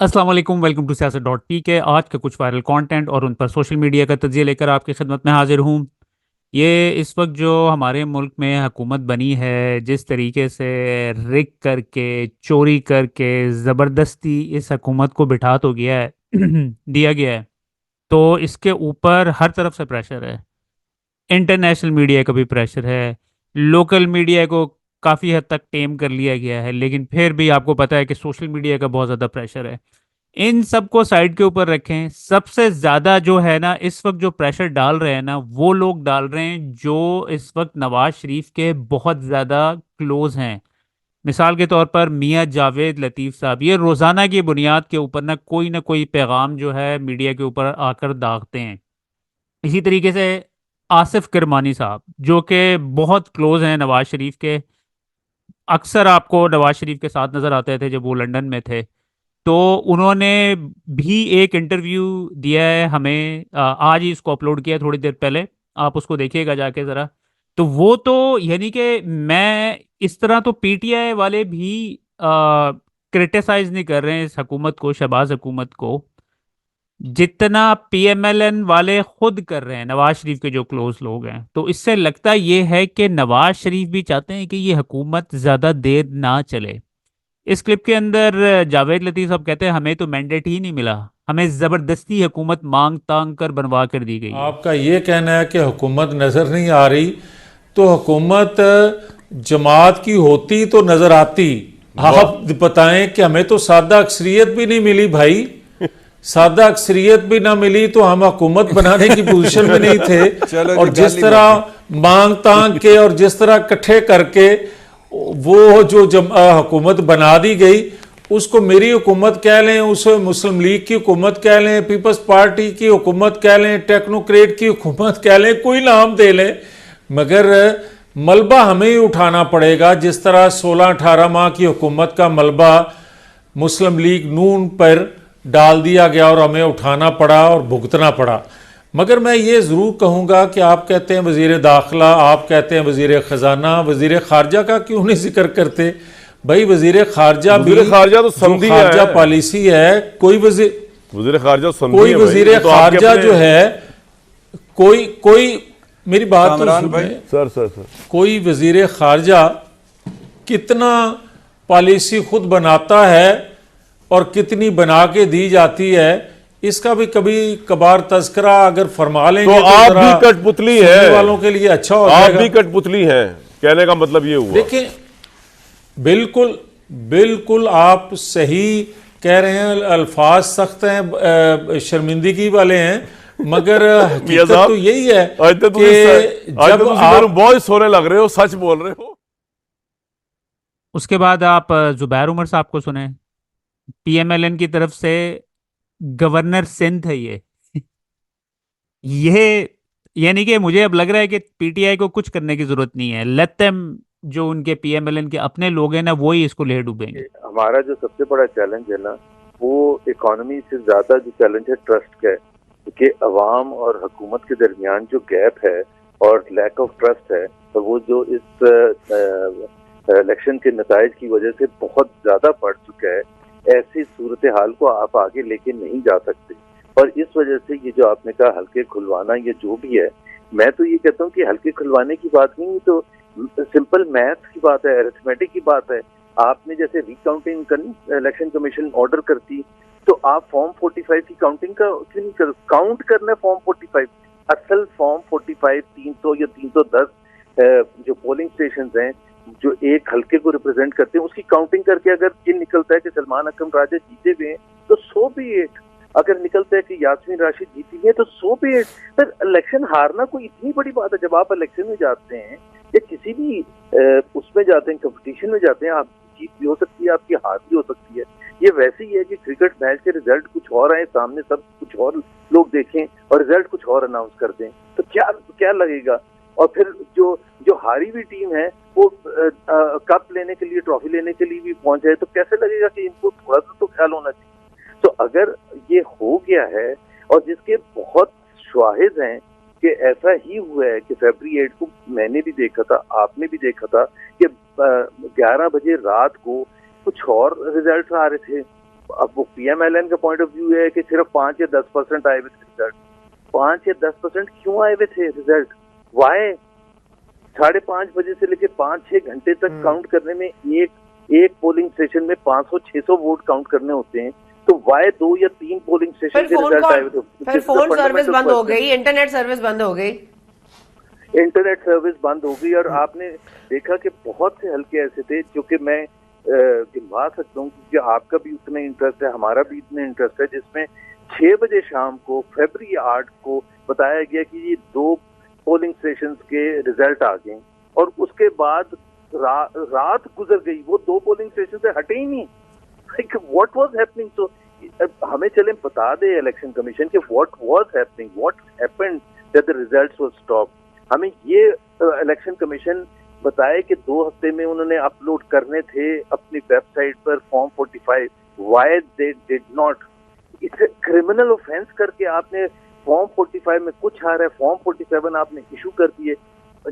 अस्सलाम वालेकुम, welcome to सियासत डॉट पी के। आज का कुछ वायरल कंटेंट और उन पर सोशल मीडिया का तज्जिया लेकर आपकी खिदमत में हाजिर हूँ। ये इस वक्त जो हमारे मुल्क में हुकूमत बनी है, जिस तरीके से रिग करके, चोरी करके, ज़बरदस्ती इस हुकूमत को बिठा तो गया है दिया गया है, तो इसके ऊपर हर तरफ से प्रेशर है। इंटरनेशनल मीडिया का भी प्रेशर है, लोकल मीडिया को काफ़ी हद तक टेम कर लिया गया है, लेकिन फिर भी आपको पता है कि सोशल मीडिया का बहुत ज़्यादा प्रेशर है। इन सबको साइड के ऊपर रखें। सबसे ज्यादा जो है ना इस वक्त जो प्रेशर डाल रहे हैं ना, वो लोग डाल रहे हैं जो इस वक्त नवाज शरीफ के बहुत ज्यादा क्लोज हैं। मिसाल के तौर पर मियां जावेद लतीफ साहब, ये रोजाना की बुनियाद के ऊपर ना कोई पैगाम जो है मीडिया के ऊपर आकर दागते हैं। इसी तरीके से आसिफ किरमानी साहब, जो कि बहुत क्लोज हैं नवाज शरीफ के, अक्सर आपको नवाज शरीफ के साथ नजर आते थे जब वो लंदन में थे। तो उन्होंने भी एक इंटरव्यू दिया है हमें, आज ही इसको अपलोड किया है थोड़ी देर पहले। आप उसको देखिएगा जाके ज़रा। तो वो तो यानी कि मैं इस तरह तो पीटीआई वाले भी क्रिटिसाइज नहीं कर रहे हैं इस हुकूमत को, शहबाज हुकूमत को, जितना पीएमएलएन वाले खुद कर रहे हैं, नवाज शरीफ के जो क्लोज लोग हैं। तो इससे लगता ये है कि नवाज शरीफ भी चाहते हैं कि ये हुकूमत ज़्यादा देर ना चले। इस क्लिप के अंदर जावेद लतीफ साहब कहते हैं हमें तो मैंडेट ही नहीं मिला, हमें जबरदस्ती हुकूमत मांग तांग कर बनवा कर दी गई है। आपका ये कहना है कि हुकूमत नज़र नहीं आ रही, तो हुकूमत जमात की होती तो नज़र आती। आप बताएं कि हमें तो सादा अक्सरियत भी नहीं मिली भाई। सादा अक्सरियत भी ना मिली तो हम हुकूमत बनाने की पोजीशन में नहीं थे। चलो और जी, जिस गाली तरह मांग तांग के और जिस तरह इकट्ठे करके वो जो हुकूमत बना दी गई, उसको मेरी हुकूमत कह लें, उसे मुस्लिम लीग की हुकूमत कह लें, पीपल्स पार्टी की हुकूमत कह लें, टेक्नोक्रेट की हुकूमत कह लें, कोई नाम दे लें, मगर मलबा हमें ही उठाना पड़ेगा। जिस तरह 16-18 माह की हुकूमत का मलबा मुस्लिम लीग नून पर डाल दिया गया और हमें उठाना पड़ा और भुगतना पड़ा। मगर मैं ये ज़रूर कहूँगा कि आप कहते हैं वज़ीर दाखिला, आप कहते हैं वज़ीर ख़जाना, वज़ीर ख़ारजा का क्यों नहीं जिक्र करते भाई? वज़ीर ख़ारजा भी, वज़ीर ख़ारजा तो जो समझी ख़ारजा है। पॉलिसी है, कोई वज़ीर ख़ारजा समझी कोई है भाई, वज़ीर वो तो आपके ख़ारजा अपने। जो है, कोई कोई मेरी बात तो कामरान भाई, सुने। सर सर सर कोई वज़ीर ख़ारजा कितना पॉलिसी खुद बनाता है और कितनी बना के दी जाती है, इसका भी कभी कभार तस्करा अगर फरमा लेंगे तो आप जरा भी कठपुतली सुनने है, वालों के लिए अच्छा हो आप जाएगा। भी कठपुतली हैं, कहने का मतलब ये हुआ। देखिए, बिल्कुल बिल्कुल आप सही कह रहे हैं, अल्फाज सख्त हैं, शर्मिंदगी वाले हैं, मगर मियां हकीकत साहब, तो यही है आज तो कि आज जब तो आप बहुत सोने लग रहे हो, सच बोल रहे हो। उसके बाद आप जुबैर उमर साहब को सुने, पीएमएलएन की तरफ से गवर्नर सिंध है ये ये यानी कि मुझे अब लग रहा है कि पीटीआई को कुछ करने की जरूरत नहीं है, लेट देम, जो उनके पीएमएलएन के अपने लोग हैं ना, वो ही इसको ले डूबेंगे। हमारा जो सबसे बड़ा चैलेंज है ना, वो इकोनॉमी से ज्यादा जो चैलेंज है ट्रस्ट का है, क्योंकि अवाम और हुकूमत के दरमियान जो गैप है और लैक ऑफ ट्रस्ट है, तो वो जो इस इलेक्शन के नताइज की वजह से बहुत ज्यादा बढ़ चुका है। ऐसी सूरत हाल को आप आगे लेके नहीं जा सकते, और इस वजह से ये जो आपने कहा हल्के खुलवाना, ये जो भी है, मैं तो ये कहता हूँ कि हल्के खुलवाने की बात नहीं, तो सिंपल मैथ की बात है, अरिथमेटिक की बात है। आपने जैसे रिकाउंटिंग करनी, इलेक्शन कमीशन ऑर्डर करती, तो आप फॉर्म 45 की काउंटिंग का क्यों नहीं कर, काउंट करना फॉर्म 45, असल फॉर्म 45 300 या 310 जो पोलिंग स्टेशन हैं जो एक हल्के को रिप्रेजेंट करते हैं, उसकी काउंटिंग करके अगर ये निकलता है कि सलमान अकरम राजा जीते हुए हैं तो 100 अगर निकलता है कि यास्मीन राशिद जीती हुई है तो 100 सर इलेक्शन हारना कोई इतनी बड़ी बात है? जब आप इलेक्शन में जाते हैं या किसी भी उसमें जाते हैं, कंपटीशन में जाते हैं, आपकी जीत भी हो सकती है, आपकी हार भी हो सकती है। ये वैसे ही है कि क्रिकेट मैच के रिजल्ट कुछ और आए सामने, सब कुछ और लोग देखें और रिजल्ट कुछ और अनाउंस कर दें, तो क्या क्या लगेगा? और फिर जो जो हारी हुई टीम है वो कप लेने के लिए, ट्रॉफी लेने के लिए भी पहुंच जाए, तो कैसे लगेगा कि इनको थोड़ा सा तो ख्याल होना चाहिए। तो अगर ये हो गया है, और जिसके बहुत शवाहिद हैं कि ऐसा ही हुआ है कि फरवरी 8 को मैंने भी देखा था, आपने भी देखा था कि 11 बजे रात को कुछ और रिजल्ट आ रहे थे अब वो PMLN का पॉइंट ऑफ व्यू है कि सिर्फ 5 या 10% आए हुए थे रिजल्ट। 5 या 10% क्यों आए हुए थे रिजल्ट? वाई? 5:30 बजे से लेकर 5-6 घंटे तक काउंट करने में एक पोलिंग स्टेशन में 500-600 वोट काउंट करने होते हैं, तो वाई 2 या 3 पोलिंग स्टेशन के रिजल्ट आए हुए थे? फिर फोन सर्विस बंद हो गई, इंटरनेट सर्विस बंद हो गई, इंटरनेट सर्विस बंद हो गई। और आपने देखा कि बहुत से हल्के ऐसे थे जो कि मैं गिनवा सकता हूँ, क्योंकि आपका भी उतना इंटरेस्ट है, हमारा भी इतना इंटरेस्ट है, जिसमें 6 बजे शाम को फरवरी 8 को बताया गया कि ये 2 पोलिंग स्टेशन के रिजल्ट आ गए, और उसके बाद रात गुजर गई, वो 2 पोलिंग स्टेशन से हटे ही नहीं। Like what was happening? So हमें चले बता दे इलेक्शन कमीशन के what was happening, what happened that the results were stopped. हमें ये इलेक्शन कमीशन बताए कि 2 हफ्ते में उन्होंने अपलोड करने थे अपनी वेबसाइट पर form 45। Why they did not? It's criminal offence करके आपने फॉर्म 45 में कुछ आ रहा है, फॉर्म 47 आपने इशू कर दिए।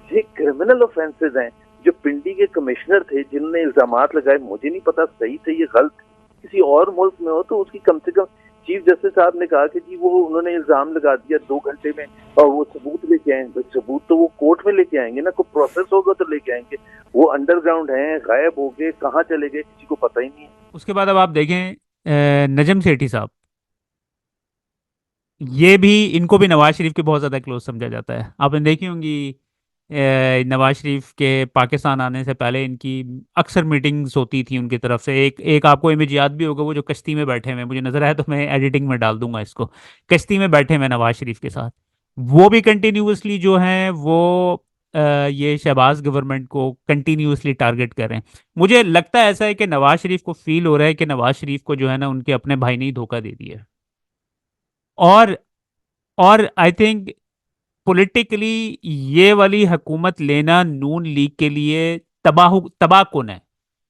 ये क्रिमिनल ऑफेंसेस हैं। जो पिंडी के कमिश्नर थे जिन्होंने इल्जामात लगाए, मुझे नहीं पता सही थे ये गलत, किसी और मुल्क में हो तो उसकी कम से कम चीफ जस्टिस साहब ने कहा कि जी वो उन्होंने इल्जाम लगा दिया 2 घंटे में और वो सबूत लेके आएंगे। सबूत तो वो कोर्ट में लेके आएंगे ना, कोई प्रोसेस होगा तो लेके आएंगे। वो अंडरग्राउंड हैं, गायब हो गए, कहाँ चले गए किसी को पता ही नहीं है। उसके बाद अब आप देखें नजम सेठी साहब, ये भी, इनको भी नवाज शरीफ के बहुत ज़्यादा क्लोज समझा जाता है। आपने देखी होंगी नवाज शरीफ के पाकिस्तान आने से पहले इनकी अक्सर मीटिंग्स होती थी उनकी तरफ से। एक आपको इमेज याद भी होगा, वो जो कश्ती में बैठे हुए, मुझे नज़र आया तो मैं एडिटिंग में डाल दूंगा इसको, कश्ती में बैठे हुए नवाज शरीफ के साथ। वो भी कंटिन्यूसली जो हैं वो ये शहबाज गवर्नमेंट को कंटिन्यूसली टारगेट कर रहे हैं। मुझे लगता है ऐसा है कि नवाज शरीफ को फील हो रहा है कि नवाज शरीफ को जो है ना उनके अपने भाई ने ही धोखा दे दिया। और आई थिंक पॉलिटिकली ये वाली हुकूमत लेना नून लीग के लिए तबाह कुन है।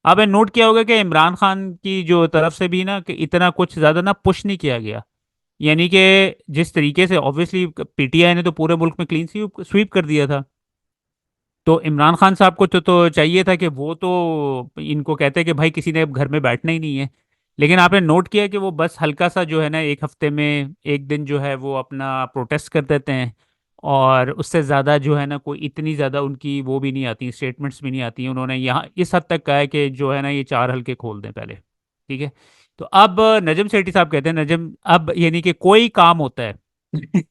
आपने नोट किया होगा कि इमरान खान की जो तरफ से भी ना कि इतना कुछ ज़्यादा ना पुश नहीं किया गया। यानी कि जिस तरीके से ऑब्वियसली PTI ने तो पूरे मुल्क में क्लीन स्वीप कर दिया था, तो इमरान खान साहब को तो चाहिए था कि वो तो इनको कहते हैं कि भाई किसी ने अब घर में बैठना ही नहीं है। लेकिन आपने नोट किया कि वो बस हल्का सा जो है ना 1 हफ्ते में 1 दिन जो है वो अपना प्रोटेस्ट कर देते हैं, और उससे ज़्यादा जो है ना कोई इतनी ज़्यादा उनकी वो भी नहीं आती, स्टेटमेंट्स भी नहीं आती हैं। उन्होंने यहाँ इस हद तक कहा है कि जो है ना ये 4 हल्के खोल दें पहले, ठीक है। तो अब नजम सेठी साहब कहते हैं, नजम अब यानी कि कोई काम होता है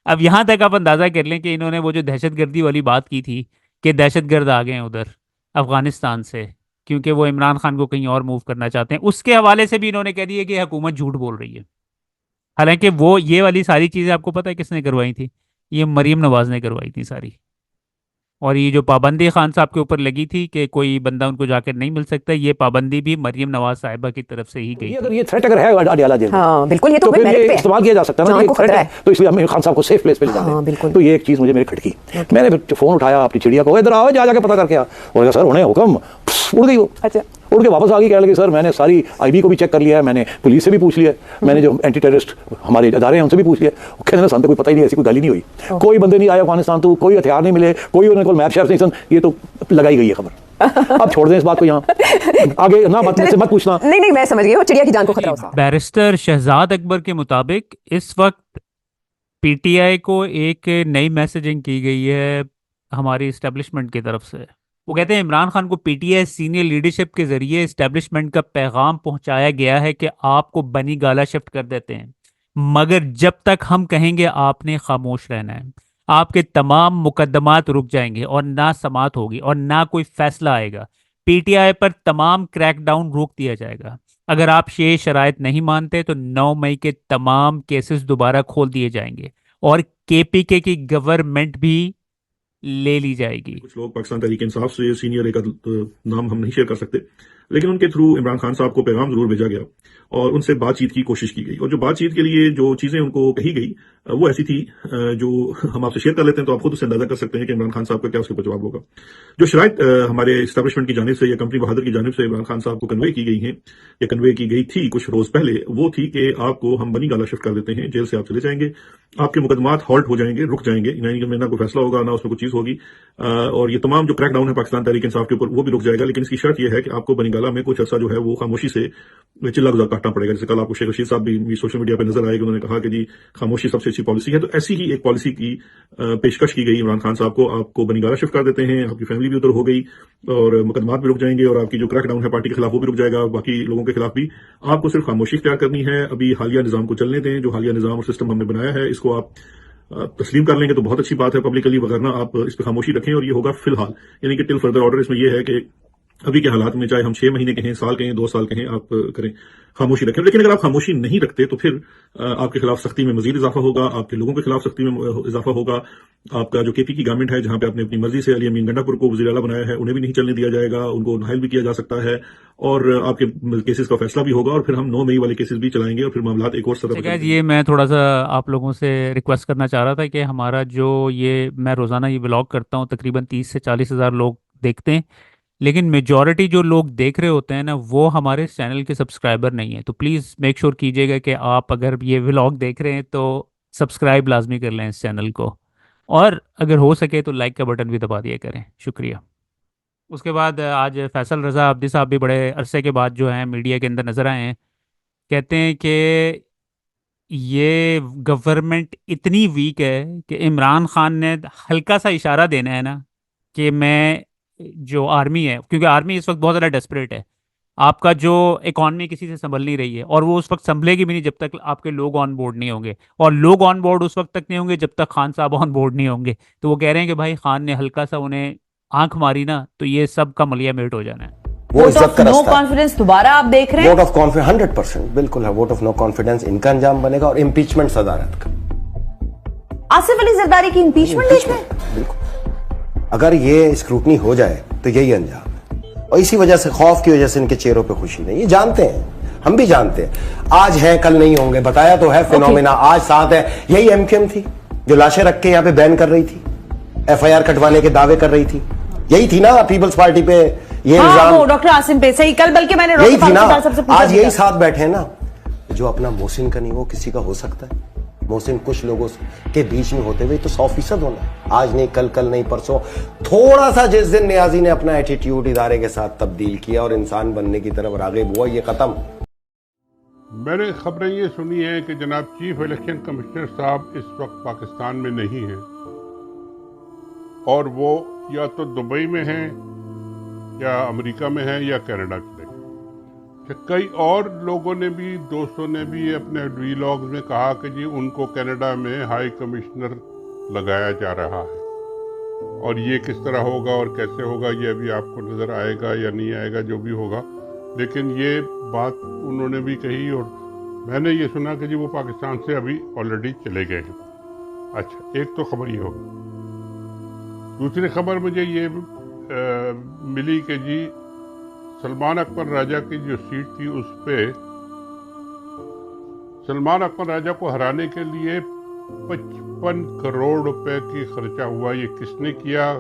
अब यहाँ तक आप अंदाज़ा कर लें कि इन्होंने वो जो दहशतगर्दी वाली बात की थी कि दहशतगर्द आ गए हैं उधर अफगानिस्तान से, क्योंकि वो इमरान खान को कहीं और मूव करना चाहते हैं, उसके हवाले से भी इन्होंने कह दिया कि हुकूमत झूठ बोल रही है। हालांकि वो ये वाली सारी चीज़ें आपको पता है किसने करवाई थी? ये मरीम नवाज ने करवाई थी सारी। और ये जो पाबंदी खान साहब के ऊपर लगी थी कि कोई बंदा उनको जाकर नहीं मिल सकता, ये पाबंदी भी मरीम नवाज साहिबा की तरफ से ही गई। अगर ये थ्रेट अगर है अडियाला जेल, हाँ बिल्कुल, ये तो फिर मेरिट ये पे है। इस्तेमाल किया जा सकता है ना, ये थ्रेट है, तो इसलिए हमें खान साहब को सेफ प्लेस पे ले जाते हैं। बिल्कुल। तो ये एक चीज मुझे मेरी खटकी। मैंने फिर फोन उठाया अपनी चिड़िया को, इधर आओ, जाके पता करके आ। और सर उन्हें हुक्म, उड़ गई वो। अच्छा, उड़ के वापस आ गई, कहने लगी सर मैंने सारी IB को भी चेक कर लिया है, मैंने पुलिस से भी पूछ लिया, मैंने जो एंटी टेररिस्ट हमारे इदारे हैं उनसे भी पूछ लिया। कहने लगा कोई पता ही नहीं, ऐसी कोई गल ही नहीं हुई, कोई बंदे नहीं आए अफगानिस्तान, तो कोई हथियार नहीं मिले, कोई उन्होंने मैप शैप नहीं सन, ये तो लगाई गई है खबर। अब छोड़ दें इस बात को, यहाँ आगे ना मत पूछना। नहीं मैं समझ गई, वो चिड़िया की जान को खतरा होता है। बैरिस्टर शहजाद अकबर के मुताबिक इस वक्त PTI को एक नई मैसेजिंग की गई है हमारी इस्टेब्लिशमेंट की तरफ से। वो कहते हैं इमरान खान को PTI सीनियर लीडरशिप के जरिए इस्टेब्लिशमेंट का पैगाम पहुंचाया गया है कि आपको बनी गाला शिफ्ट कर देते हैं, मगर जब तक हम कहेंगे आपने खामोश रहना है, आपके तमाम मुकदमात रुक जाएंगे और ना समात होगी और ना कोई फैसला आएगा। PTI पर तमाम क्रैकडाउन रोक दिया जाएगा। अगर आप ये शराइत नहीं मानते तो 9 मई के तमाम केसेस दोबारा खोल दिए जाएंगे और KPK की गवर्नमेंट भी ले ली जाएगी। कुछ लोग पाकिस्तान तहरीक इंसाफ से सीनियर एक नाम हम नहीं शेयर कर सकते, लेकिन उनके थ्रू इमरान खान साहब को पैगाम जरूर भेजा गया और उनसे बातचीत की कोशिश की गई। और जो बातचीत के लिए जो चीजें उनको कही गई वो ऐसी थी जो हम आपसे शेयर कर लेते हैं, तो आप खुद उससे अंदाजा कर सकते हैं कि इमरान खान साहब का क्या उसके ऊपर जवाब होगा। जो शराइत हमारे इस्टेब्लिशमेंट की जानिब से या कंपनी बहादुर की जानिब से इमरान खान साहब को कन्वे की गई हैं या कन्वे की गई थी कुछ रोज पहले, वो थी कि आपको हम बनी गाला शिफ्ट कर देते हैं, जेल से आप चले जाएंगे, आपके मुकदमात हॉल्ट हो जाएंगे, रुक जाएंगे, ना कोई फैसला होगा ना उसमें कोई चीज होगी, और ये तमाम जो क्रैकडाउन है पाकिस्तान तहरीक इंसाफ के ऊपर वो भी रुक जाएगा। लेकिन इसकी शर्त यह है कि आपको बनी गाला में कुछ अर्सा जो है वो खामोशी से चिल्ला गुजार काटना पड़ेगा। जैसे कल आपको शेख रशीद साहब भी सोशल मीडिया पे नजर आए कि उन्होंने कहा कि जी खामोशी सबसे अच्छी पॉलिसी है। तो ऐसी ही एक पॉलिसी की पेशकश की गई इमरान खान साहब को, आपको बनीगारा शिफ्ट कर देते हैं, आपकी फैमिली भी उधर हो गई और मुकदमात भी रुक जाएंगे और आपकी जो क्रैकडाउन है पार्टी के खिलाफ वो भी रुक जाएगा, बाकी लोगों के खिलाफ भी। आपको सिर्फ खामोशी इख्तियार करनी है। अभी हालिया निजाम को चलने दें, जो हालिया निजाम और सिस्टम हमने बनाया है इसको आप तस्लीम कर लेंगे तो बहुत अच्छी बात है पब्लिकली, वगरना आप इस पर खामोशी रखें। और ये होगा फिलहाल, यानी कि टिल फर्दर ऑर्डर। इसमें यह है कि अभी के हालात में चाहे हम 6 महीने कहें, साल कहें, 2 साल कहें, आप करें, खामोशी रखें। लेकिन अगर आप खामोशी नहीं रखते तो फिर आपके खिलाफ सख्ती में मजीद इजाफा होगा, आपके लोगों के खिलाफ सख्ती में इजाफा होगा। आपका जो केपी की गवर्नमेंट है, जहां पे आपने अपनी मर्जी से अली अमीन गंडापुर को वज़ीर आला बनाया है, उन्हें भी नहीं चलने दिया जाएगा, उनको नाइल भी किया जा सकता है और आपके केसेस का फैसला भी होगा और फिर हम 9 मई वाले केसेस भी चलाएंगे और फिर मामला एक और सतह ठीक पर है, चलेंगे। ये मैं थोड़ा सा आप लोगों से रिक्वेस्ट करना चाह रहा था कि हमारा जो ये मैं रोज़ाना ये व्लॉग करता हूँ, तकरीबन 30 से 40 हज़ार लोग देखते हैं, लेकिन मेजॉरिटी जो लोग देख रहे होते हैं ना वो हमारे चैनल के सब्सक्राइबर नहीं है। तो प्लीज़ मेक श्योर कीजिएगा कि आप अगर ये व्लॉग देख रहे हैं तो सब्सक्राइब लाजमी कर लें इस चैनल को, और अगर हो सके तो लाइक का बटन भी दबा दिया करें। शुक्रिया। उसके बाद आज फैसल रज़ा अब्दी साहब भी बड़े अरसे के बाद जो हैं मीडिया के अंदर नज़र आए हैं। कहते हैं कि ये गवर्नमेंट इतनी वीक है कि इमरान खान ने हल्का सा इशारा देना है ना कि मैं जो आर्मी है, क्योंकि आर्मी इस वक्त बहुत ज़्यादा डेस्परेट है, आपका जो इकॉनमी किसी से संभल नहीं रही है और वो उस वक्त संभलेगी भी नहीं जब तक आपके लोग ऑन बोर्ड नहीं होंगे, और लोग ऑन बोर्ड उस वक्त तक नहीं होंगे जब तक खान साहब ऑन बोर्ड नहीं होंगे। तो वो कह रहे हैं कि भाई खान ने हल्का सा उन्हें आंख मारी ना तो ये सब का मलिया मेट हो जाना है। वो इज्जत का नो रास्ता है। कॉन्फिडेंस दोबारा आप देख रहे हैं? वोट ऑफ कॉन्फिडेंस 100% बिल्कुल है। वोट ऑफ नो कॉन्फिडेंस इनका अंजाम बनेगा और इम्पीचमेंट सदारत का। आसिफ अली जरदारी की इम्पीचमेंट देश में बिल्कुल, अगर ये स्क्रूटनी हो जाए तो यही अंजाम है और इसी वजह से, खौफ की वजह से इनके चेहरों पे खुशी नहीं। ये जानते हैं, हम भी जानते हैं, आज है कल नहीं होंगे, बताया तो है फिनोमिना। आज साथ है, यही एमक्यूएम थी जो लाशें रख के यहां पे बैन कर रही थी, एफआईआर कटवाने के दावे कर रही थी, यही थी ना पीपल्स पार्टी पे ये वो डॉक्टर आसिम पे सही, कल बल्कि मैंने यही थी ना। सबसे पूछा आज यही साथ बैठे हैं ना। जो अपना मोहसिन का नहीं वो किसी का हो सकता है। मोहसिन कुछ लोगों के बीच में होते हुए तो 100% होना है। आज नहीं कल, कल नहीं परसों। थोड़ा सा जिस दिन नियाजी ने अपना एटीट्यूड इदारे के साथ तब्दील किया और इंसान बनने की तरफ राग़िब हुआ, ये खत्म। मैंने खबरें ये सुनी हैं कि जनाब चीफ इलेक्शन कमिश्नर साहब इस वक्त पाकिस्तान में नहीं हैं और वो या तो दुबई में हैं या अमेरिका में हैं या कनाडा चले गए। कई और लोगों ने भी, दोस्तों ने भी अपने वीलॉग्स में कहा कि जी उनको कनाडा में हाई कमिश्नर लगाया जा रहा है और ये किस तरह होगा और कैसे होगा ये अभी आपको नज़र आएगा या नहीं आएगा, जो भी होगा। लेकिन ये बात उन्होंने भी कही और मैंने ये सुना कि जी वो पाकिस्तान से अभी ऑलरेडी चले गए हैं। अच्छा, एक तो खबर ये होगी। दूसरी खबर मुझे ये मिली कि जी सलमान अकबर राजा की जो सीट थी उस पे सलमान अकबर राजा को हराने के लिए 55 करोड़ रुपए की खर्चा हुआ। ये किसने किया,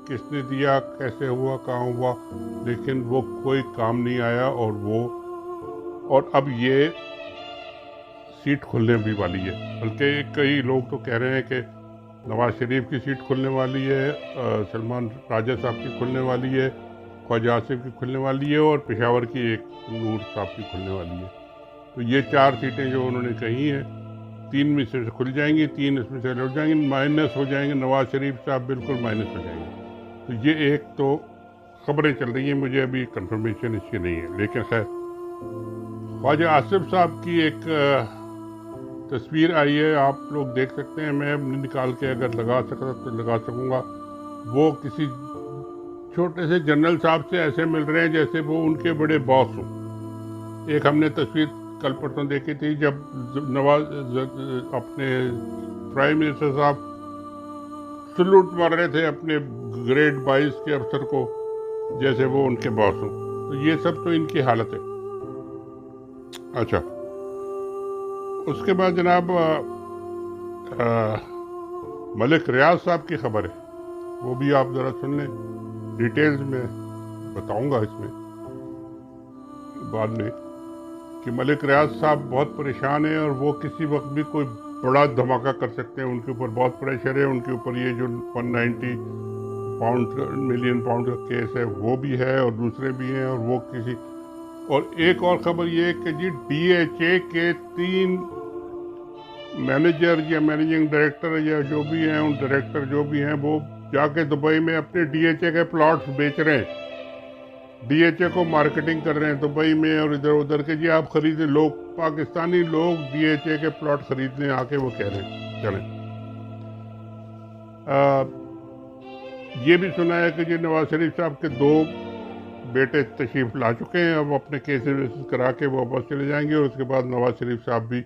किसने दिया, कैसे हुआ, कहाँ हुआ, लेकिन वो कोई काम नहीं आया और अब ये सीट खुलने भी वाली है। बल्कि कई लोग तो कह रहे हैं कि नवाज शरीफ की सीट खुलने वाली है, सलमान राजा साहब की खुलने वाली है, ख्वाजा आसिफ की खुलने वाली है और पेशावर की एक नूर साहब की खुलने वाली है। तो ये 4 सीटें जो उन्होंने कही हैं, 3 में से खुल जाएंगी, 3 इसमें से लौट जाएंगी, माइनस हो जाएंगे। नवाज शरीफ साहब बिल्कुल माइनस हो जाएंगे। तो ये एक तो खबरें चल रही हैं, मुझे अभी कंफर्मेशन इसकी नहीं है। लेकिन खैर, ख्वाजा आसिफ साहब की एक तस्वीर आई है, आप लोग देख सकते हैं। मैं निकाल के अगर लगा सकता तो लगा सकूँगा। वो किसी छोटे से जनरल साहब से ऐसे मिल रहे हैं जैसे वो उनके बड़े बॉस हों। एक हमने तस्वीर कल परसों देखी थी जब नवाज अपने प्राइम मिनिस्टर साहब सलूट मार रहे थे अपने ग्रेड 22 के अफसर को, जैसे वो उनके बॉस हों। तो ये सब तो इनकी हालत है। अच्छा, उसके बाद जनाब मलिक रियाज साहब की खबर है, वो भी आप ज़रा सुन लें। डिटेल्स में बताऊंगा इसमें बाद में कि मलिक रियाज साहब बहुत परेशान हैं और वो किसी वक्त भी कोई बड़ा धमाका कर सकते हैं। उनके ऊपर बहुत प्रेशर है। उनके ऊपर ये जो 190 मिलियन पाउंड का केस है वो भी है और दूसरे भी हैं और वो किसी और एक और खबर ये है कि जी DHA के 3 मैनेजर या मैनेजिंग डायरेक्टर या जो भी हैं, उन डायरेक्टर जो भी हैं, वो जाके दुबई में अपने DHA के प्लॉट्स बेच रहे हैं, DHA को मार्केटिंग कर रहे हैं दुबई में और इधर उधर के। जी आप खरीदें, लोग पाकिस्तानी लोग DHA के प्लॉट खरीदने आके वो कह रहे हैं। चलें, ये भी सुना है कि जी नवाज शरीफ साहब के 2 बेटे तशरीफ ला चुके हैं, अब अपने केसेस करा के वो वापस चले जाएंगे। और उसके बाद नवाज शरीफ साहब भी,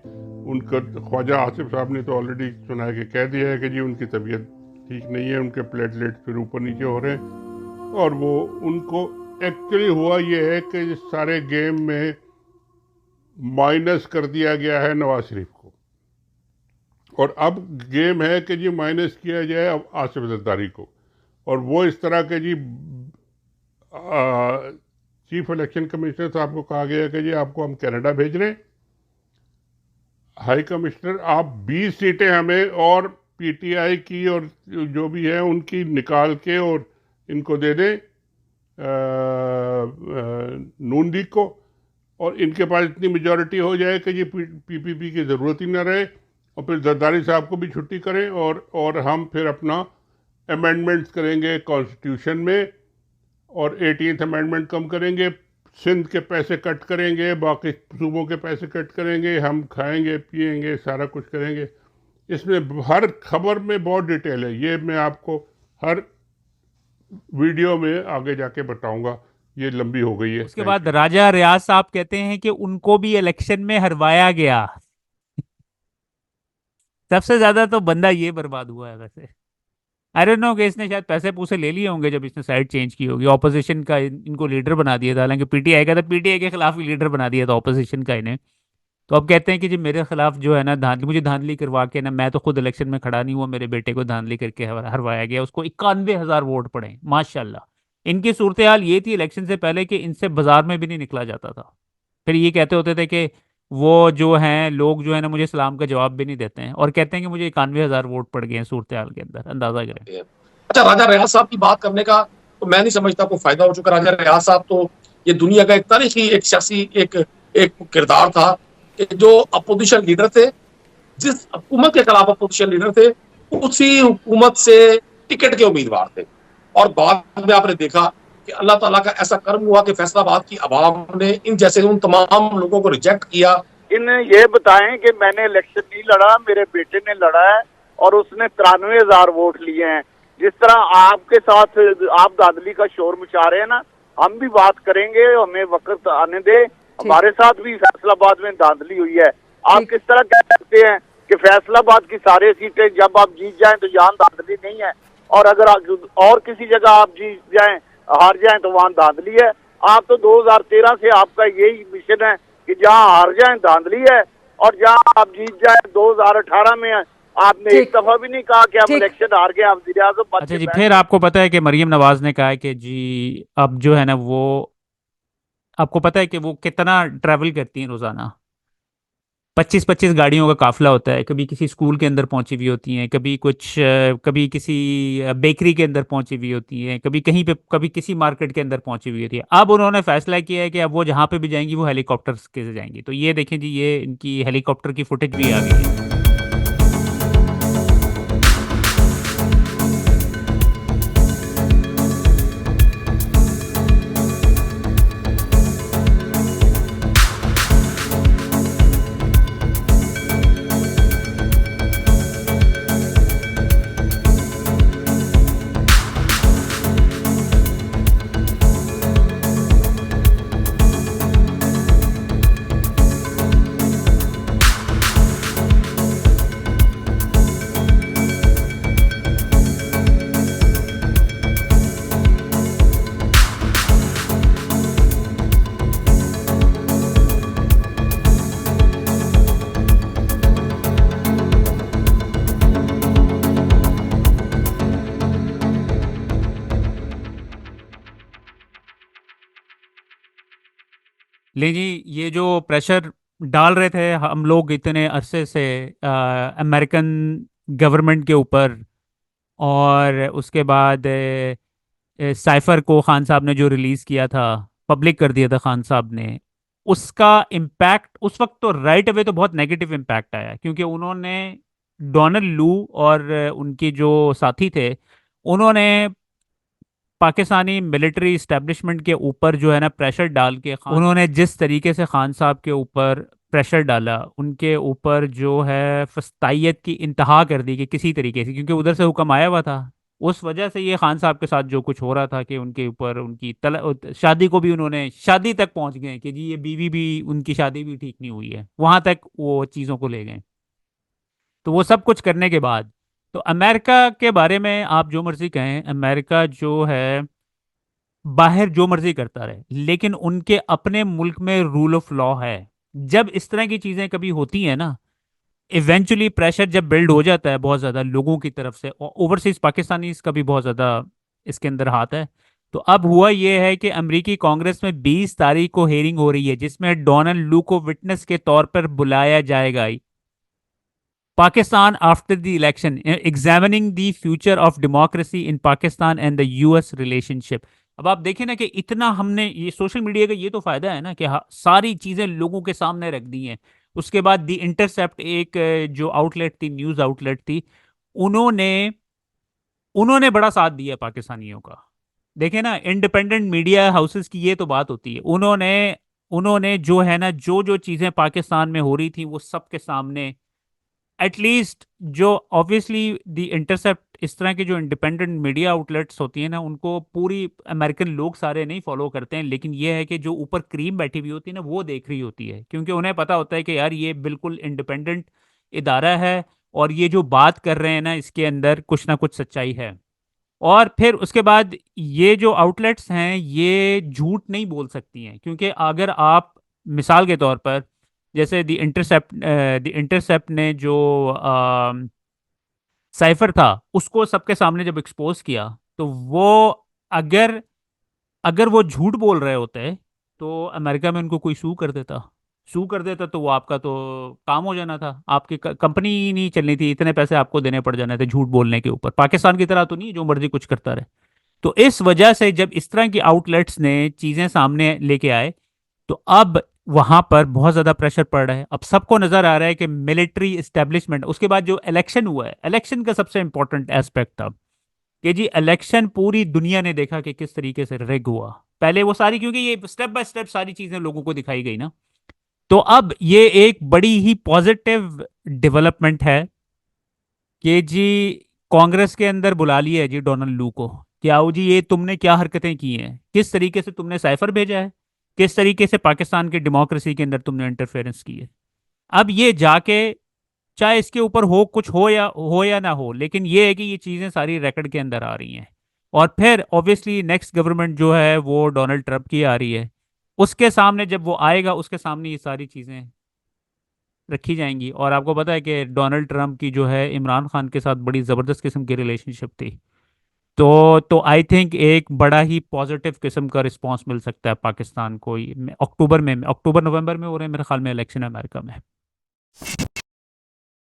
उनका ख्वाजा आसिफ साहब ने तो ऑलरेडी सुना है कि कह दिया है कि जी उनकी तबीयत ठीक नहीं है, उनके प्लेटलेट फिर ऊपर नीचे हो रहे हैं। और वो उनको एक्चुअली हुआ ये है कि सारे गेम में माइनस कर दिया गया है नवाज शरीफ को, और अब गेम है कि जी माइनस किया जाए अब आसिफ जरदारी को। और वो इस तरह के जी चीफ इलेक्शन कमिश्नर साहब को कहा गया कि जी आपको हम कनाडा भेज रहे हैं, हाई कमिश्नर आप 20 सीटें हमें और PTI की और जो भी है उनकी निकाल के और इनको दे दें नून लीग को, और इनके पास इतनी मेजॉरिटी हो जाए कि जी PPP की ज़रूरत ही ना रहे, और फिर जरदारी साहब को भी छुट्टी करें और हम फिर अपना अमेंडमेंट्स करेंगे कॉन्स्टिट्यूशन में, और 18th अमेंडमेंट कम करेंगे, सिंध के पैसे कट करेंगे, बाकी सूबों के पैसे कट करेंगे, हम खाएंगे पिएंगे सारा कुछ करेंगे। इसमें हर खबर में बहुत डिटेल है, ये मैं आपको हर वीडियो में आगे जाके बताऊंगा, ये लंबी हो गई है। उसके बाद राजा रियाज साहब कहते हैं कि उनको भी इलेक्शन में हरवाया गया। सबसे ज्यादा तो बंदा ये बर्बाद हुआ है वैसे। आई डोंट नो कि इसने शायद पैसे पूसे ले लिए होंगे जब इसने साइड चेंज की होगी। ऑपोजिशन का इनको लीडर बना दिया था, हालांकि PTI का था, PTI के खिलाफ ही लीडर बना दिया था ऑपोजिशन का इन्हें। तो अब कहते हैं कि जी मेरे खिलाफ जो है ना धांधली, मुझे धांधली करवा के ना, मैं तो खुद इलेक्शन में खड़ा नहीं हुआ, मेरे बेटे को धांधली करके हरवाया गया, उसको 91,000 वोट पड़े माशाल्लाह। इनकी सूरत हाल ये थी इलेक्शन से पहले कि इनसे बाजार में भी नहीं निकला जाता था। फिर ये कहते होते थे कि वो जो हैं लोग जो है ना मुझे सलाम का जवाब भी नहीं देते हैं, और कहते हैं कि मुझे 91,000 वोट पड़ गए हैं सूरत हाल के अंदर, अंदाजा करें। अच्छा, राजा रियाज साहब की बात करने का तो मैं नहीं समझता कोई फायदा हो चुका। राजा रियाज साहब तो ये दुनिया का एक तारीखी एक सियासी एक किरदार था कि जो अपोजिशन लीडर थे, जिस हुकूमत के खिलाफ अपोजिशन लीडर थे, उसी हुकूमत से टिकट के उम्मीदवार थे। और बाद में आपने देखा कि अल्लाह ताला का ऐसा कर्म हुआ कि फैसलाबाद की आवाम ने इन जैसे उन तमाम लोगों को रिजेक्ट किया। इन्हें ये बताएं कि मैंने इलेक्शन नहीं लड़ा, मेरे बेटे ने लड़ा है और उसने 93,000 वोट लिए हैं। जिस तरह आपके साथ आप धांधली का शोर मचा रहे हैं ना, हम भी बात करेंगे, हमें वक्त आने दे। हमारे साथ भी फैसलाबाद में धांधली हुई है। आप किस तरह कह सकते हैं कि फैसलाबाद की सारी सीटें जब आप जीत जाएं तो यहाँ धांधली नहीं है, और अगर और किसी जगह आप जीत जाएं, हार जाएं तो वहाँ धांधली है? आप तो 2013 से आपका यही मिशन है कि जहाँ हार जाएं धांधली है, और जहाँ आप जीत जाएं 2018 में आपने एक दफा भी नहीं कहा कि हम इलेक्शन हार गए, आप वज़ीर-ए-आज़म। अच्छा जी, फिर आपको पता है कि मरियम नवाज ने कहा है कि जी अब जो है ना वो, आपको पता है कि वो कितना ट्रैवल करती हैं रोजाना, 25-25 गाड़ियों का काफिला होता है। कभी किसी स्कूल के अंदर पहुंची हुई होती हैं, कभी किसी बेकरी के अंदर पहुंची हुई होती हैं, कभी कहीं पे, कभी किसी मार्केट के अंदर पहुंची हुई होती है। अब उन्होंने फैसला किया है कि अब वो जहाँ पे भी जाएंगी वो हेलीकॉप्टर से जाएंगी। तो ये देखें जी, ये इनकी हेलीकॉप्टर की फुटेज भी आ गई है। ले जी, ये जो प्रेशर डाल रहे थे हम लोग इतने अरसे से अमेरिकन गवर्नमेंट के ऊपर, और उसके बाद साइफर को खान साहब ने जो रिलीज़ किया था, पब्लिक कर दिया था खान साहब ने, उसका इम्पैक्ट उस वक्त तो राइट अवे तो बहुत नेगेटिव इम्पैक्ट आया, क्योंकि उन्होंने डोनाल्ड लू और उनके जो साथी थे, उन्होंने पाकिस्तानी मिलिट्री इस्टेब्लिशमेंट के ऊपर जो है ना प्रेशर डाल के उन्होंने जिस तरीके से खान साहब के ऊपर प्रेशर डाला, उनके ऊपर जो है फस्तायत की इंतहा कर दी कि किसी तरीके से, क्योंकि उधर से हुक्म आया हुआ था। उस वजह से ये खान साहब के साथ जो कुछ हो रहा था कि उनके ऊपर उनकी शादी को भी उन्होंने शादी तक पहुंच गए कि जी ये बीवी भी उनकी शादी भी ठीक नहीं हुई है, वहां तक वो चीज़ों को ले गए। तो वो सब कुछ करने के बाद तो अमेरिका के बारे में आप जो मर्जी कहें, अमेरिका जो है बाहर जो मर्जी करता रहे, लेकिन उनके अपने मुल्क में रूल ऑफ लॉ है। जब इस तरह की चीजें कभी होती हैं ना, इवेंचुअली प्रेशर जब बिल्ड हो जाता है बहुत ज्यादा लोगों की तरफ से, और ओवरसीज पाकिस्तानी का भी बहुत ज्यादा इसके अंदर हाथ है। तो अब हुआ यह है कि अमेरिकी कांग्रेस में 20 तारीख को हेयरिंग हो रही है, जिसमें डोनाल्ड लू को विटनेस के तौर पर बुलाया जाएगा। Pakistan after the election, examining the future of democracy in Pakistan and the US relationship. अब आप देखें ना कि इतना हमने ये सोशल मीडिया का ये तो फायदा है ना कि सारी चीजें लोगों के सामने रख दी हैं। उसके बाद दी इंटरसेप्ट एक जो आउटलेट थी, न्यूज आउटलेट थी, उन्होंने उन्होंने बड़ा साथ दिया पाकिस्तानियों का। देखें ना, इंडिपेंडेंट मीडिया हाउसेस की ये तो बात होती है, उन्होंने उन्होंने जो है ना जो जो चीजें पाकिस्तान में हो रही थी वो सबके सामने, एटलीस्ट जो ऑब्वियसली द इंटरसेप्ट इस तरह की जो इंडिपेंडेंट मीडिया आउटलेट्स होती हैं ना, उनको पूरी अमेरिकन लोग सारे नहीं फॉलो करते हैं, लेकिन ये है कि जो ऊपर क्रीम बैठी हुई होती है ना वो देख रही होती है, क्योंकि उन्हें पता होता है कि यार ये बिल्कुल इंडिपेंडेंट इदारा है और ये जो बात कर रहे हैं ना इसके अंदर कुछ ना कुछ सच्चाई है। और फिर उसके बाद ये जो आउटलेट्स हैं ये झूठ नहीं बोल सकती हैं, क्योंकि अगर आप मिसाल के तौर पर जैसे द इंटरसेप्ट ने जो साइफर था उसको सबके सामने जब एक्सपोज किया, तो वो अगर अगर वो झूठ बोल रहे होते तो अमेरिका में उनको कोई सू कर देता तो वो आपका तो काम हो जाना था, आपकी कंपनी ही नहीं चलनी थी, इतने पैसे आपको देने पड़ जाने थे झूठ बोलने के ऊपर। पाकिस्तान की तरह तो नहीं जो मर्जी कुछ करता रहे। तो इस वजह से जब इस तरह की आउटलेट्स ने चीजें सामने लेके आए, तो अब वहां पर बहुत ज्यादा प्रेशर पड़ रहा है। अब सबको नजर आ रहा है कि मिलिट्री इस्टेब्लिशमेंट, उसके बाद जो इलेक्शन हुआ है, इलेक्शन का सबसे इंपॉर्टेंट एस्पेक्ट था कि जी इलेक्शन पूरी दुनिया ने देखा कि किस तरीके से रिग हुआ। पहले वो सारी, क्योंकि ये स्टेप बाय स्टेप सारी चीजें लोगों को दिखाई गई ना, तो अब ये एक बड़ी ही पॉजिटिव डेवलपमेंट है कि जी कांग्रेस के अंदर बुला लिया है जी डोनाल्ड लू को कि आओ जी ये तुमने क्या हरकतें की हैं, किस तरीके से तुमने साइफर भेजा है, किस तरीके से पाकिस्तान की डेमोक्रेसी के अंदर तुमने इंटरफेरेंस की है। अब ये जाके चाहे इसके ऊपर हो कुछ हो या ना हो, लेकिन ये है कि ये चीज़ें सारी रिकॉर्ड के अंदर आ रही हैं। और फिर ऑब्वियसली नेक्स्ट गवर्नमेंट जो है वो डोनाल्ड ट्रंप की आ रही है, उसके सामने जब वो आएगा उसके सामने ये सारी चीज़ें रखी जाएंगी। और आपको पता है कि डोनाल्ड ट्रंप की जो है इमरान खान के साथ बड़ी ज़बरदस्त किस्म की रिलेशनशिप थी। तो आई थिंक एक बड़ा ही पॉजिटिव किस्म का रिस्पांस मिल सकता है पाकिस्तान को। अक्टूबर नवंबर में हो रहे हैं मेरे ख्याल में इलेक्शन अमेरिका में।